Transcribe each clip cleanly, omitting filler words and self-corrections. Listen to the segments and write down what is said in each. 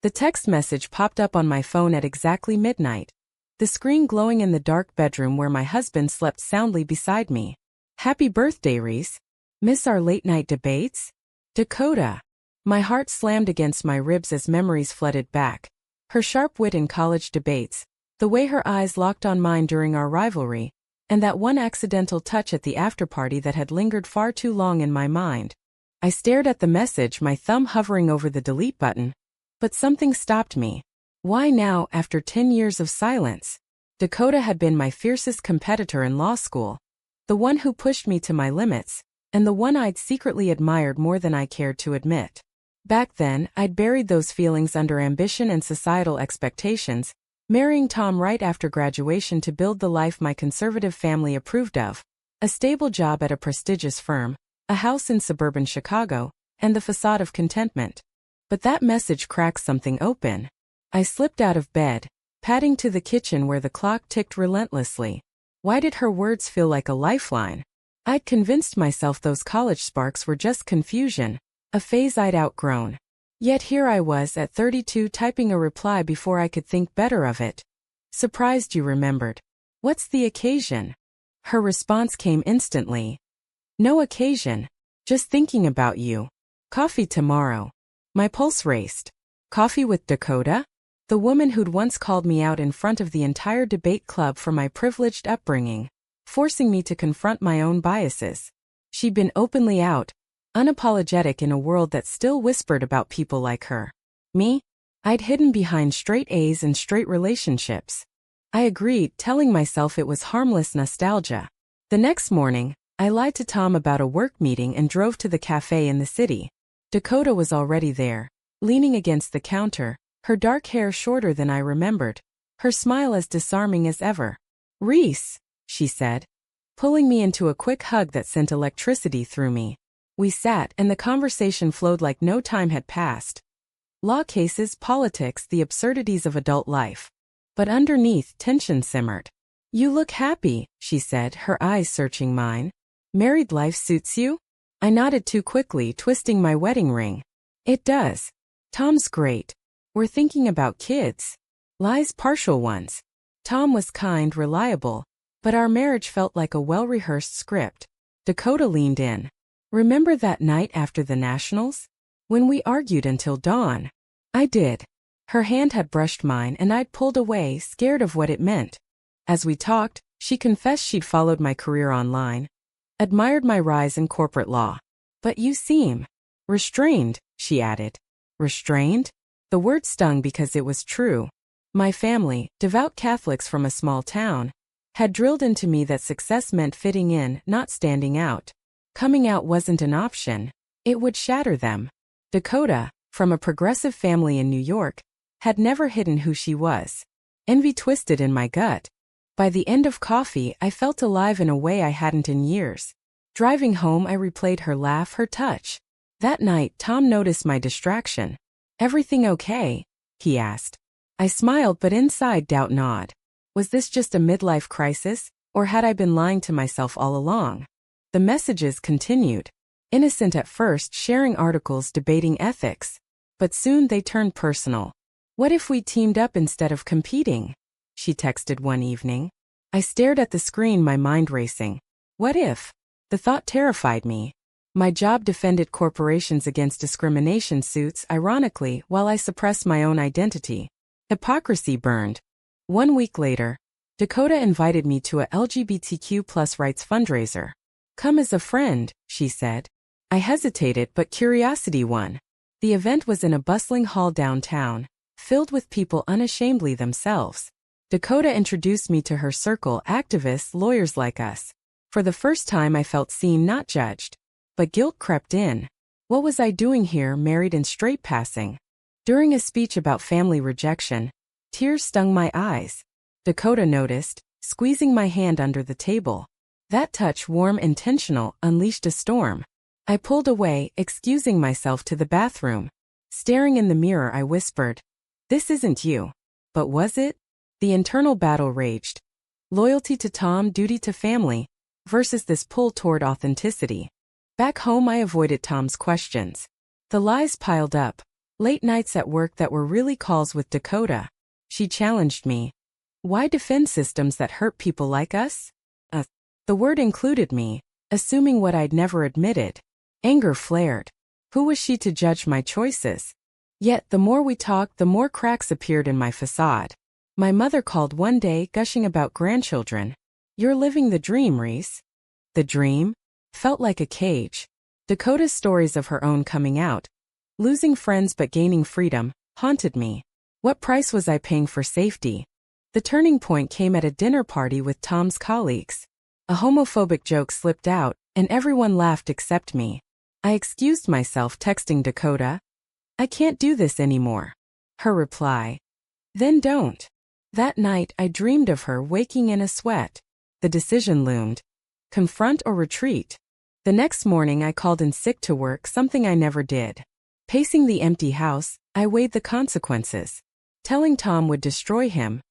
The text message popped up on my phone at exactly midnight, the screen glowing in the dark bedroom where my husband slept soundly beside me. Happy birthday, Reese. Miss our late-night debates? Dakota. My heart slammed against my ribs as memories flooded back. Her sharp wit in college debates, the way her eyes locked on mine during our rivalry, and that one accidental touch at the afterparty that had lingered far too long in my mind. I stared at the message, my thumb hovering over the delete button. But something stopped me. Why now, after 10 years of silence? Dakota had been my fiercest competitor in law school, the one who pushed me to my limits, and the one I'd secretly admired more than I cared to admit. Back then, I'd buried those feelings under ambition and societal expectations, marrying Tom right after graduation to build the life my conservative family approved of. A stable job at a prestigious firm, a house in suburban Chicago, and the facade of contentment. But that message cracked something open. I slipped out of bed, padding to the kitchen where the clock ticked relentlessly. Why did her words feel like a lifeline? I'd convinced myself those college sparks were just confusion, a phase I'd outgrown. Yet here I was at 32 typing a reply before I could think better of it. Surprised you remembered. What's the occasion? Her response came instantly. No occasion. Just thinking about you. Coffee tomorrow. My pulse raced. Coffee with Dakota? The woman who'd once called me out in front of the entire debate club for my privileged upbringing, forcing me to confront my own biases. She'd been openly out, unapologetic in a world that still whispered about people like her. Me? I'd hidden behind straight A's and straight relationships. I agreed, telling myself it was harmless nostalgia. The next morning, I lied to Tom about a work meeting and drove to the cafe in the city. Dakota was already there, leaning against the counter, her dark hair shorter than I remembered, her smile as disarming as ever. Reese, she said, pulling me into a quick hug that sent electricity through me. We sat, and the conversation flowed like no time had passed. Law cases, politics, the absurdities of adult life. But underneath, tension simmered. You look happy, she said, her eyes searching mine. Married life suits you? I nodded too quickly, twisting my wedding ring. It does. Tom's great. We're thinking about kids. Lies, partial ones. Tom was kind, reliable, but our marriage felt like a well-rehearsed script. Dakota leaned in. Remember that night after the Nationals? When we argued until dawn? I did. Her hand had brushed mine and I'd pulled away, scared of what it meant. As we talked, she confessed she'd followed my career online, admired my rise in corporate law. But you seem restrained, she added. Restrained? The word stung because it was true. My family, devout Catholics from a small town, had drilled into me that success meant fitting in, not standing out. Coming out wasn't an option. It would shatter them. Dakota, from a progressive family in New York, had never hidden who she was. Envy twisted in my gut. By the end of coffee, I felt alive in a way I hadn't in years. Driving home, I replayed her laugh, her touch. That night, Tom noticed my distraction. Everything okay? He asked. I smiled, but inside doubt gnawed. Was this just a midlife crisis, or had I been lying to myself all along? The messages continued. Innocent at first, sharing articles debating ethics. But soon they turned personal. What if we teamed up instead of competing? She texted one evening. I stared at the screen, my mind racing. What if? The thought terrified me. My job defended corporations against discrimination suits, ironically, while I suppressed my own identity. Hypocrisy burned. 1 week later, Dakota invited me to a LGBTQ+ rights fundraiser. Come as a friend, she said. I hesitated, but curiosity won. The event was in a bustling hall downtown, filled with people unashamedly themselves. Dakota introduced me to her circle, activists, lawyers like us. For the first time I felt seen, not judged. But guilt crept in. What was I doing here, married and straight passing? During a speech about family rejection, tears stung my eyes. Dakota noticed, squeezing my hand under the table. That touch, warm, intentional, unleashed a storm. I pulled away, excusing myself to the bathroom. Staring in the mirror, I whispered, "This isn't you." But was it? The internal battle raged. Loyalty to Tom, duty to family, versus this pull toward authenticity. Back home, I avoided Tom's questions. The lies piled up. Late nights at work that were really calls with Dakota. She challenged me. Why defend systems that hurt people like us? The word included me, assuming what I'd never admitted. Anger flared. Who was she to judge my choices? Yet the more we talked, the more cracks appeared in my facade. My mother called one day, gushing about grandchildren. You're living the dream, Reese. The dream? Felt like a cage. Dakota's stories of her own coming out, losing friends but gaining freedom, haunted me. What price was I paying for safety? The turning point came at a dinner party with Tom's colleagues. A homophobic joke slipped out, and everyone laughed except me. I excused myself, texting Dakota. I can't do this anymore. Her reply. Then don't. That night I dreamed of her waking in a sweat. The decision loomed. Confront or retreat? The next morning I called in sick to work, something I never did. Pacing the empty house, I weighed the consequences. Telling Tom would destroy him.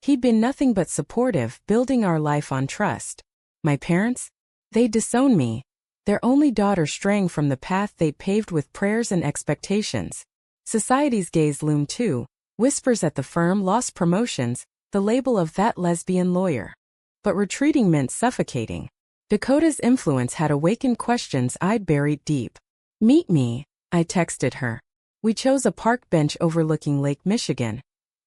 He'd been nothing but supportive, building our life on trust. My parents? They'd disown me. Their only daughter straying from the path they'd paved with prayers and expectations. Society's gaze loomed too. Whispers at the firm, lost promotions, the label of that lesbian lawyer. But retreating meant suffocating. Dakota's influence had awakened questions I'd buried deep. Meet me, I texted her. We chose a park bench overlooking Lake Michigan.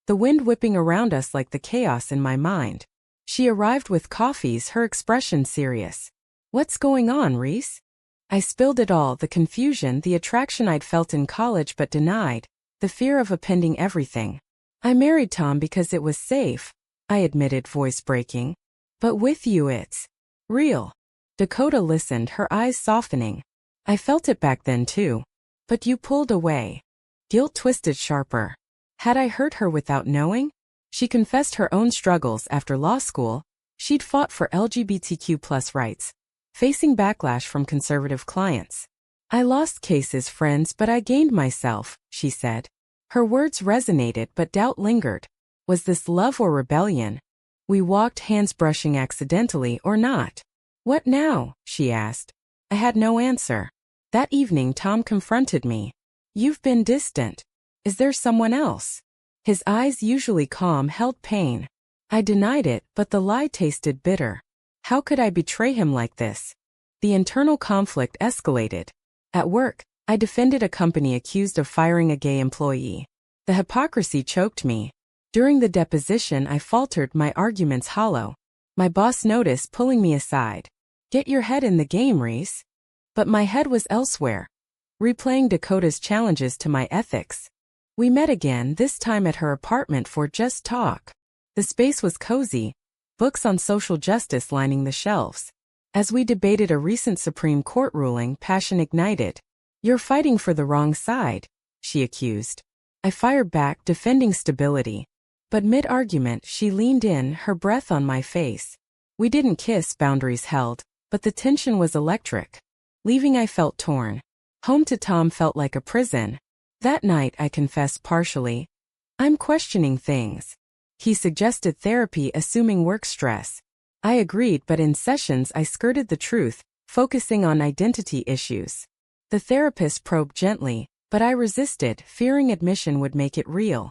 The wind whipping around us like the chaos in my mind. She arrived with coffees, her expression serious. What's going on, Reese? I spilled it all, the confusion, the attraction I'd felt in college but denied, the fear of appending everything. I married Tom because it was safe, I admitted, voice breaking. But with you it's real. Dakota listened, her eyes softening. I felt it back then too. But you pulled away. Guilt twisted sharper. Had I hurt her without knowing? She confessed her own struggles after law school. She'd fought for LGBTQ+ rights, facing backlash from conservative clients. I lost cases, friends, but I gained myself, she said. Her words resonated, but doubt lingered. Was this love or rebellion? We walked, hands brushing accidentally or not. What now? She asked. I had no answer. That evening Tom confronted me. You've been distant. Is there someone else? His eyes, usually calm, held pain. I denied it, but the lie tasted bitter. How could I betray him like this? The internal conflict escalated. At work, I defended a company accused of firing a gay employee. The hypocrisy choked me. During the deposition I faltered, my arguments hollow. My boss noticed, pulling me aside. Get your head in the game, Reese. But my head was elsewhere, replaying Dakota's challenges to my ethics. We met again, this time at her apartment for just talk. The space was cozy, books on social justice lining the shelves. As we debated a recent Supreme Court ruling, passion ignited. You're fighting for the wrong side, she accused. I fired back, defending stability. But mid-argument, she leaned in, her breath on my face. We didn't kiss, boundaries held, but the tension was electric. Leaving I felt torn. Home to Tom felt like a prison. That night I confessed partially. I'm questioning things. He suggested therapy, assuming work stress. I agreed, but in sessions I skirted the truth, focusing on identity issues. The therapist probed gently, but I resisted, fearing admission would make it real.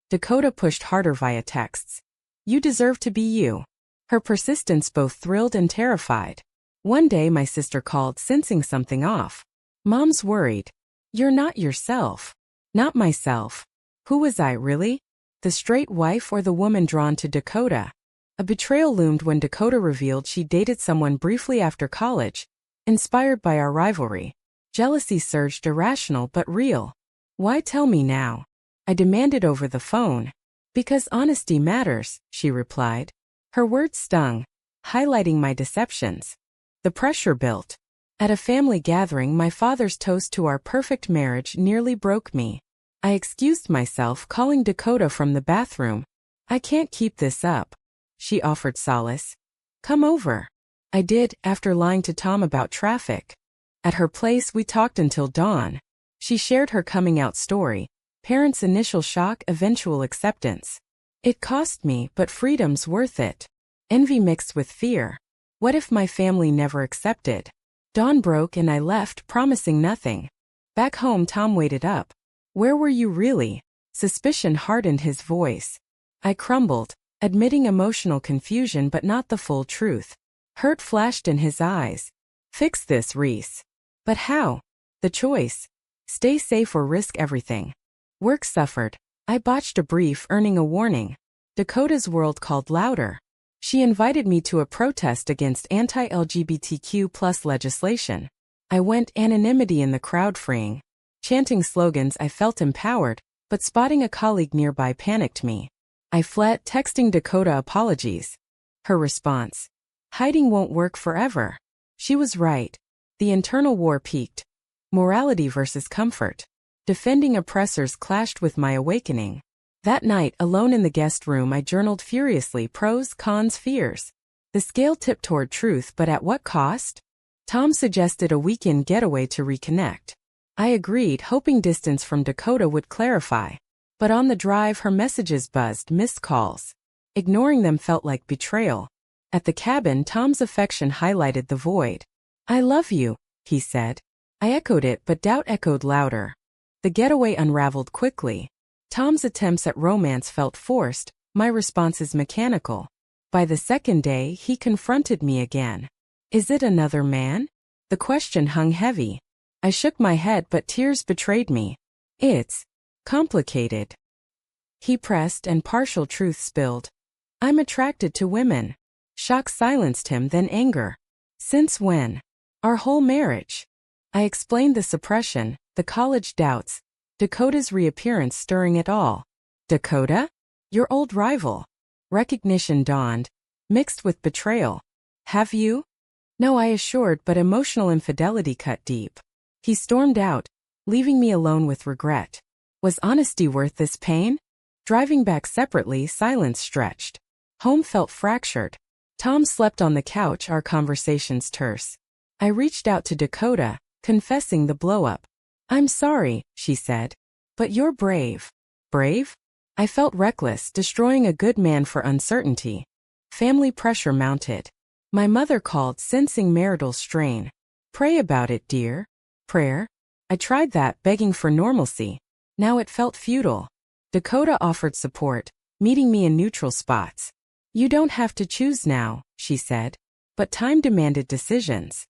Dakota pushed harder via texts. You deserve to be you. Her persistence both thrilled and terrified. One day my sister called, sensing something off. Mom's worried. You're not yourself. Not myself. Who was I, really? The straight wife or the woman drawn to Dakota? A betrayal loomed when Dakota revealed she dated someone briefly after college, inspired by our rivalry. Jealousy surged, irrational but real. Why tell me now? I demanded over the phone. Because honesty matters, she replied. Her words stung, highlighting my deceptions. The pressure built. At a family gathering, my father's toast to our perfect marriage nearly broke me. I excused myself, calling Dakota from the bathroom. I can't keep this up, she offered solace. Come over. I did, after lying to Tom about traffic. At her place we talked until dawn. She shared her coming out story. Parents' initial shock, eventual acceptance. It cost me, but freedom's worth it. Envy mixed with fear. What if my family never accepted? Dawn broke and I left, promising nothing. Back home Tom waited up. Where were you really? Suspicion hardened his voice. I crumbled, admitting emotional confusion but not the full truth. Hurt flashed in his eyes. Fix this, Reese. But how? The choice. Stay safe or risk everything. Work suffered. I botched a brief, earning a warning. Dakota's world called louder. She invited me to a protest against anti-LGBTQ+ legislation. I went anonymity in the crowd freeing. Chanting slogans, I felt empowered, but spotting a colleague nearby panicked me. I fled, texting Dakota apologies. Her response. Hiding won't work forever. She was right. The internal war peaked. Morality versus comfort. Defending oppressors clashed with my awakening. That night, alone in the guest room, I journaled furiously, pros, cons, fears. The scale tipped toward truth, but at what cost? Tom suggested a weekend getaway to reconnect. I agreed, hoping distance from Dakota would clarify. But on the drive, her messages buzzed, missed calls. Ignoring them felt like betrayal. At the cabin, Tom's affection highlighted the void. I love you, he said. I echoed it, but doubt echoed louder. The getaway unraveled quickly. Tom's attempts at romance felt forced, my responses mechanical. By the second day, he confronted me again. Is it another man? The question hung heavy. I shook my head, but tears betrayed me. It's complicated. He pressed, and partial truth spilled. I'm attracted to women. Shock silenced him, then anger. Since when? Our whole marriage. I explained the suppression, the college doubts, Dakota's reappearance stirring it all. Dakota? Your old rival. Recognition dawned, mixed with betrayal. Have you? No, I assured, but emotional infidelity cut deep. He stormed out, leaving me alone with regret. Was honesty worth this pain? Driving back separately, silence stretched. Home felt fractured. Tom slept on the couch, our conversations terse. I reached out to Dakota, confessing the blow-up. I'm sorry, she said. But you're brave. Brave? I felt reckless, destroying a good man for uncertainty. Family pressure mounted. My mother called, sensing marital strain. Pray about it, dear. Prayer? I tried that, begging for normalcy. Now it felt futile. Dakota offered support, meeting me in neutral spots. You don't have to choose now, she said. But time demanded decisions.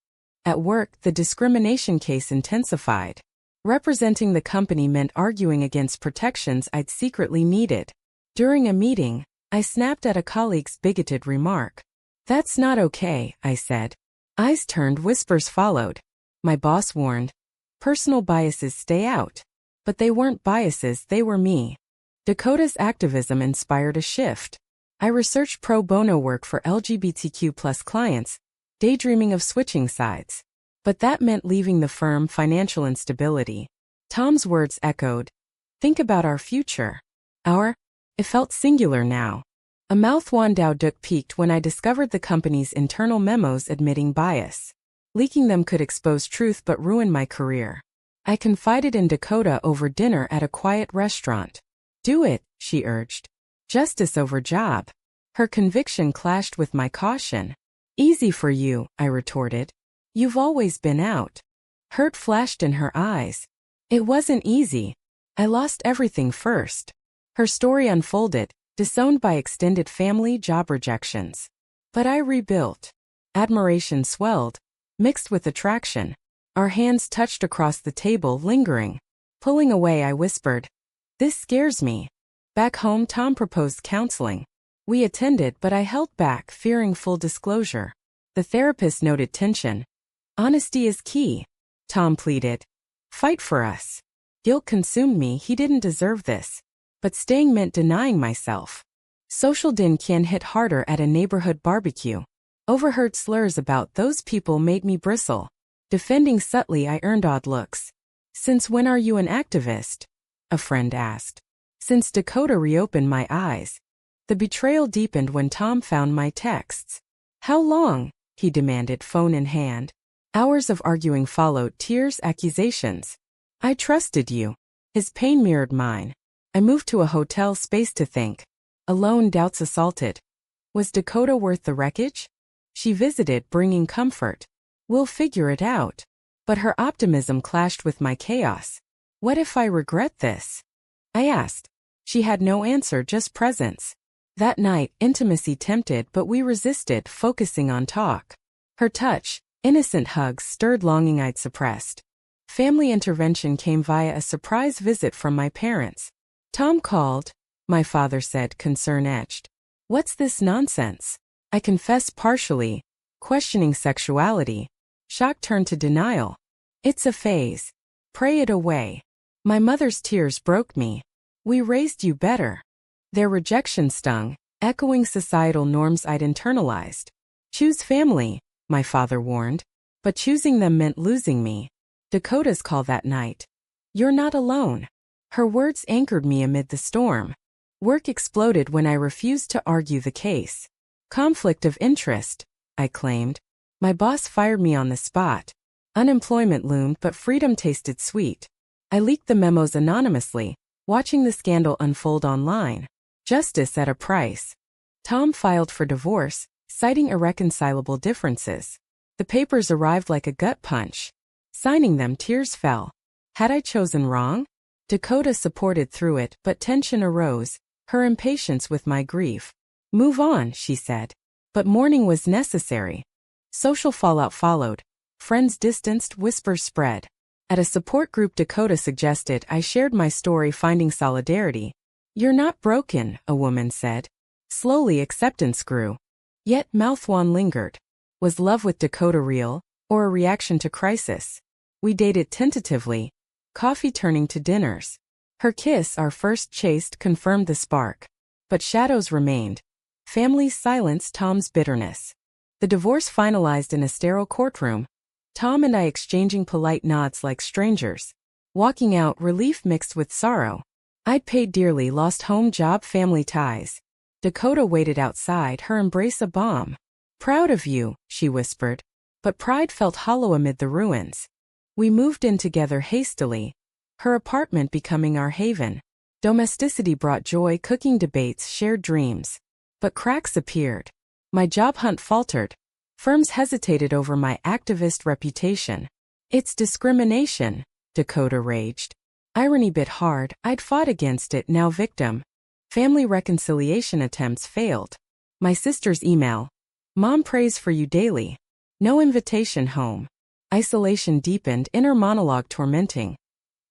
At work, the discrimination case intensified. Representing the company meant arguing against protections I'd secretly needed. During a meeting, I snapped at a colleague's bigoted remark. That's not okay, I said. Eyes turned, whispers followed. My boss warned. Personal biases stay out. But they weren't biases, they were me. Dakota's activism inspired a shift. I researched pro bono work for LGBTQ+ clients, daydreaming of switching sides. But that meant leaving the firm, financial instability. Tom's words echoed. Think about our future. It felt singular now. A mouth-wandao duk peaked when I discovered the company's internal memos admitting bias. Leaking them could expose truth but ruin my career. I confided in Dakota over dinner at a quiet restaurant. Do it, she urged. Justice over job. Her conviction clashed with my caution. Easy for you, I retorted. You've always been out. Hurt flashed in her eyes. It wasn't easy. I lost everything first. Her story unfolded, disowned by extended family, job rejections. But I rebuilt. Admiration swelled, mixed with attraction. Our hands touched across the table, lingering. Pulling away, I whispered, "This scares me." Back home, Tom proposed counseling. We attended, but I held back, fearing full disclosure. The therapist noted tension. Honesty is key, Tom pleaded. Fight for us. Guilt consumed me, he didn't deserve this. But staying meant denying myself. Social din can hit harder at a neighborhood barbecue. Overheard slurs about those people made me bristle. Defending subtly, I earned odd looks. Since when are you an activist? A friend asked. Since Dakota reopened my eyes. The betrayal deepened when Tom found my texts. How long? He demanded, phone in hand. Hours of arguing followed, tears, accusations. I trusted you. His pain mirrored mine. I moved to a hotel space to think. Alone, doubts assaulted. Was Dakota worth the wreckage? She visited, bringing comfort. We'll figure it out. But her optimism clashed with my chaos. What if I regret this? I asked. She had no answer, just presence. That night, intimacy tempted, but we resisted, focusing on talk. Her touch, innocent hugs, stirred longing I'd suppressed. Family intervention came via a surprise visit from my parents. Tom called, my father said, concern etched. What's this nonsense? I confessed partially, questioning sexuality. Shock turned to denial. It's a phase. Pray it away. My mother's tears broke me. We raised you better. Their rejection stung, echoing societal norms I'd internalized. Choose family, my father warned. But choosing them meant losing me. Dakota's call that night. You're not alone. Her words anchored me amid the storm. Work exploded when I refused to argue the case. Conflict of interest, I claimed. My boss fired me on the spot. Unemployment loomed, but freedom tasted sweet. I leaked the memos anonymously, watching the scandal unfold online. Justice at a price. Tom filed for divorce, citing irreconcilable differences. The papers arrived like a gut punch. Signing them, tears fell. Had I chosen wrong? Dakota supported through it, but tension arose, her impatience with my grief. Move on, she said. But mourning was necessary. Social fallout followed. Friends distanced, whispers spread. At a support group, Dakota suggested I shared my story, finding solidarity. You're not broken, a woman said. Slowly, acceptance grew. Yet mouthwash lingered. Was love with Dakota real, or a reaction to crisis? We dated tentatively, coffee turning to dinners. Her kiss, our first chaste, confirmed the spark. But shadows remained. Family's silence, Tom's bitterness. The divorce finalized in a sterile courtroom. Tom and I exchanging polite nods like strangers. Walking out, relief mixed with sorrow. I'd paid dearly, lost home, job, family ties. Dakota waited outside, her embrace a balm. Proud of you, she whispered. But pride felt hollow amid the ruins. We moved in together hastily, her apartment becoming our haven. Domesticity brought joy, cooking, debates, shared dreams. But cracks appeared. My job hunt faltered. Firms hesitated over my activist reputation. It's discrimination, Dakota raged. Irony bit hard, I'd fought against it, now victim. Family reconciliation attempts failed. My sister's email. Mom prays for you daily. No invitation home. Isolation deepened, inner monologue tormenting.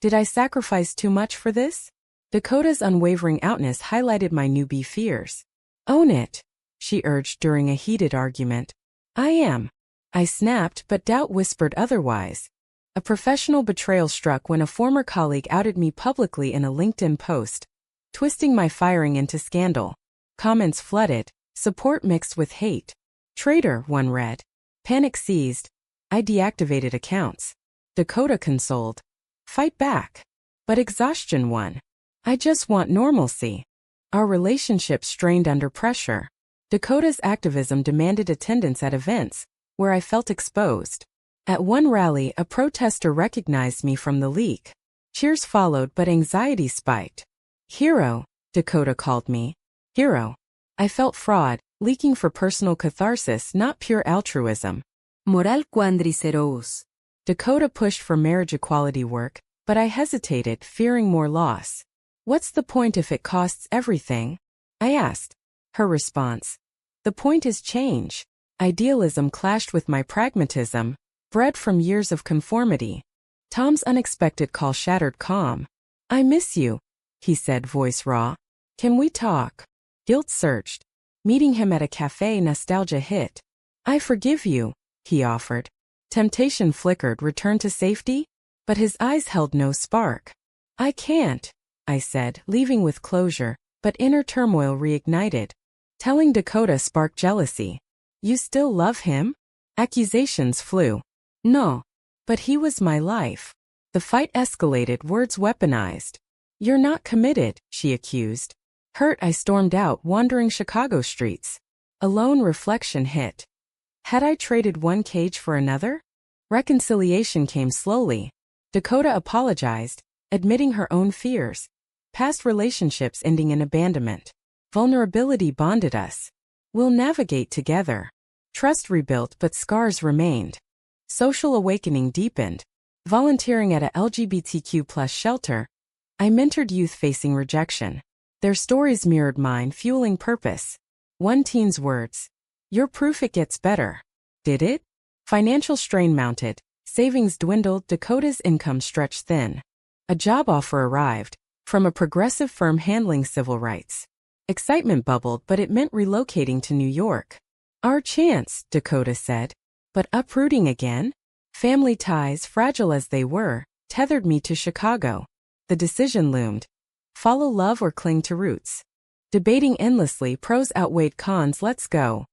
Did I sacrifice too much for this? Dakota's unwavering outness highlighted my newbie fears. Own it, she urged during a heated argument. I am. I snapped, but doubt whispered otherwise. A professional betrayal struck when a former colleague outed me publicly in a LinkedIn post, twisting my firing into scandal. Comments flooded, support mixed with hate. Traitor, one read. Panic seized. I deactivated accounts. Dakota consoled. Fight back. But exhaustion won. I just want normalcy. Our relationship strained under pressure. Dakota's activism demanded attendance at events, where I felt exposed. At one rally, a protester recognized me from the leak. Cheers followed, but anxiety spiked. Hero, Dakota called me. Hero. I felt fraud, leaking for personal catharsis, not pure altruism. Moral quadriceros. Dakota pushed for marriage equality work, but I hesitated, fearing more loss. What's the point if it costs everything? I asked. Her response. The point is change. Idealism clashed with my pragmatism, bred from years of conformity. Tom's unexpected call shattered calm. I miss you, he said, voice raw. Can we talk? Guilt surged. Meeting him at a cafe, nostalgia hit. I forgive you, he offered. Temptation flickered, return to safety? But his eyes held no spark. I can't, I said, leaving with closure, but inner turmoil reignited. Telling Dakota sparked jealousy. You still love him? Accusations flew. No. But he was my life. The fight escalated, words weaponized. You're not committed, she accused. Hurt, I stormed out, wandering Chicago streets. A lone reflection hit. Had I traded one cage for another? Reconciliation came slowly. Dakota apologized, admitting her own fears. Past relationships ending in abandonment. Vulnerability bonded us. We'll navigate together. Trust rebuilt, but scars remained. Social awakening deepened. volunteering at a LGBTQ shelter. I mentored youth facing rejection. Their stories mirrored mine, fueling purpose. One teen's words. You're proof it gets better. Did it? Financial strain mounted. Savings dwindled. Dakota's income stretched thin. A job offer arrived from a progressive firm handling civil rights. Excitement bubbled, but it meant relocating to New York. Our chance, Dakota said. But uprooting again? Family ties, fragile as they were, tethered me to Chicago. The decision loomed. Follow love or cling to roots. Debating endlessly, pros outweighed cons. Let's go.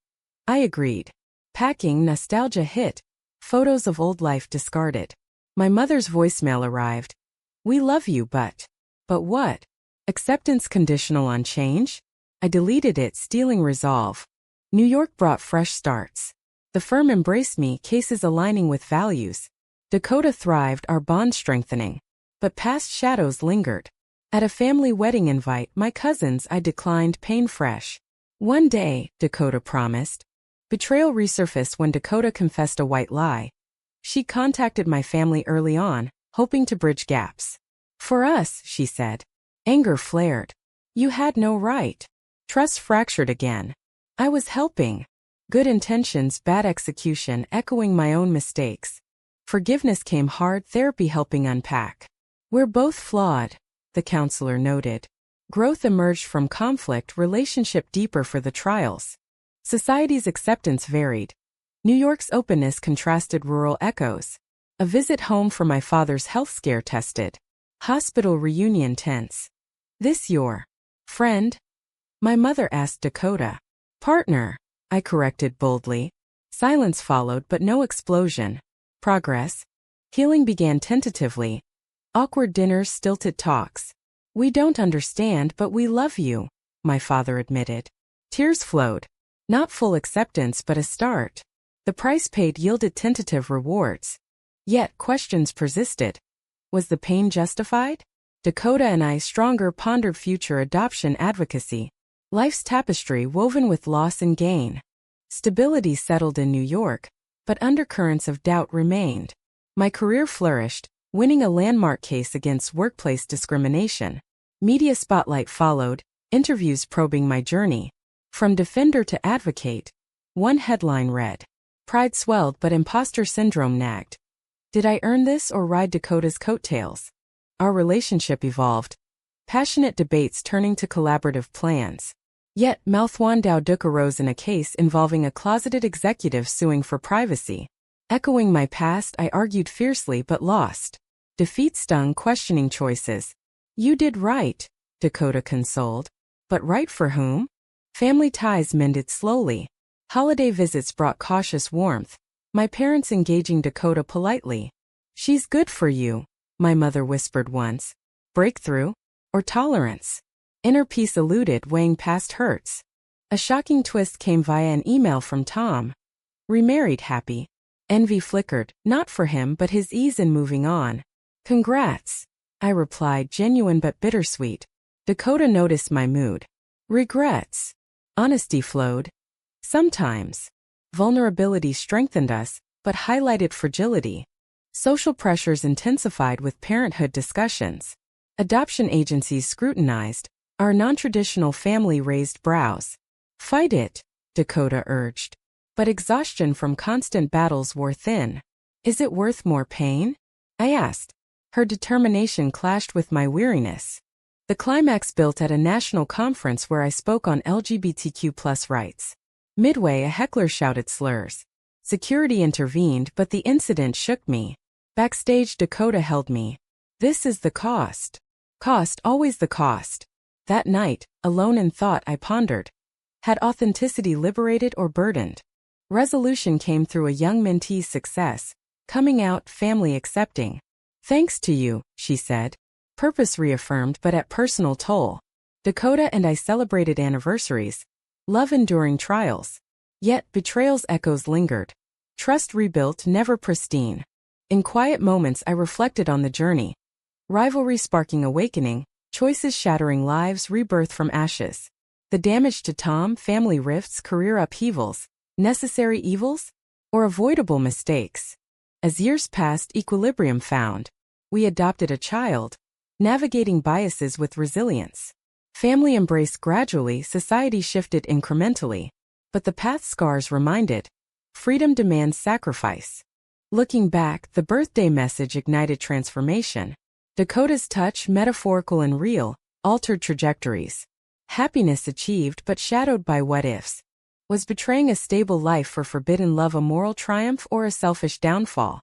I agreed. Packing, nostalgia hit. Photos of old life discarded. My mother's voicemail arrived. We love you, but what? Acceptance conditional on change? I deleted it, stealing resolve. New York brought fresh starts. The firm embraced me, cases aligning with values. Dakota thrived, our bond strengthening. But past shadows lingered. At a family wedding invite, my cousins, I declined, pain fresh. One day, Dakota promised. Betrayal resurfaced when Dakota confessed a white lie. She contacted my family early on, hoping to bridge gaps. For us, she said. Anger flared. You had no right. Trust fractured again. I was helping. Good intentions, bad execution, echoing my own mistakes. Forgiveness came hard, therapy helping unpack. We're both flawed, the counselor noted. Growth emerged from conflict, relationship deeper for the trials. Society's acceptance varied. New York's openness contrasted rural echoes. A visit home for my father's health scare tested. Hospital reunion tense. This your friend? My mother asked Dakota. Partner, I corrected boldly. Silence followed, but no explosion. Progress. Healing began tentatively. Awkward dinners, stilted talks. We don't understand, but we love you, my father admitted. Tears flowed. Not full acceptance, but a start. The price paid yielded tentative rewards. Yet questions persisted. Was the pain justified? Dakota and I stronger pondered future adoption advocacy. Life's tapestry woven with loss and gain. Stability settled in New York, but undercurrents of doubt remained. My career flourished, winning a landmark case against workplace discrimination. Media spotlight followed, interviews probing my journey. From defender to advocate. One headline read. Pride swelled, but imposter syndrome nagged. Did I earn this or ride Dakota's coattails? Our relationship evolved. Passionate debates turning to collaborative plans. Yet, Malthwan Duk arose in a case involving a closeted executive suing for privacy. Echoing my past, I argued fiercely but lost. Defeat stung, questioning choices. You did right, Dakota consoled. But right for whom? Family ties mended slowly. Holiday visits brought cautious warmth. My parents engaging Dakota politely. She's good for you, my mother whispered once. Breakthrough? Or tolerance? Inner peace eluded, weighing past hurts. A shocking twist came via an email from Tom. Remarried happy. Envy flickered, not for him but his ease in moving on. Congrats, I replied, genuine but bittersweet. Dakota noticed my mood. Regrets. Honesty flowed. Sometimes. Vulnerability strengthened us, but highlighted fragility. Social pressures intensified with parenthood discussions. Adoption agencies scrutinized. Our non-traditional family raised brows. Fight it, Dakota urged. But exhaustion from constant battles wore thin. Is it worth more pain? I asked. Her determination clashed with my weariness. The climax built at a national conference where I spoke on LGBTQ+ rights. Midway, a heckler shouted slurs. Security intervened, but the incident shook me. Backstage, Dakota held me. This is the cost. Cost, always the cost. That night, alone in thought, I pondered. Had authenticity liberated or burdened? Resolution came through a young mentee's success. Coming out, family accepting. Thanks to you, she said. Purpose reaffirmed, but at personal toll. Dakota and I celebrated anniversaries. Love enduring trials. Yet, betrayal's echoes lingered. Trust rebuilt, never pristine. In quiet moments I reflected on the journey. Rivalry sparking awakening, choices shattering lives, rebirth from ashes. The damage to Tom, family rifts, career upheavals, necessary evils, or avoidable mistakes. As years passed, equilibrium found. We adopted a child, navigating biases with resilience. Family embraced gradually, society shifted incrementally. But the path scars reminded. Freedom demands sacrifice. Looking back, the birthday message ignited transformation. Dakota's touch, metaphorical and real, altered trajectories. Happiness achieved but shadowed by what-ifs. Was betraying a stable life for forbidden love a moral triumph or a selfish downfall?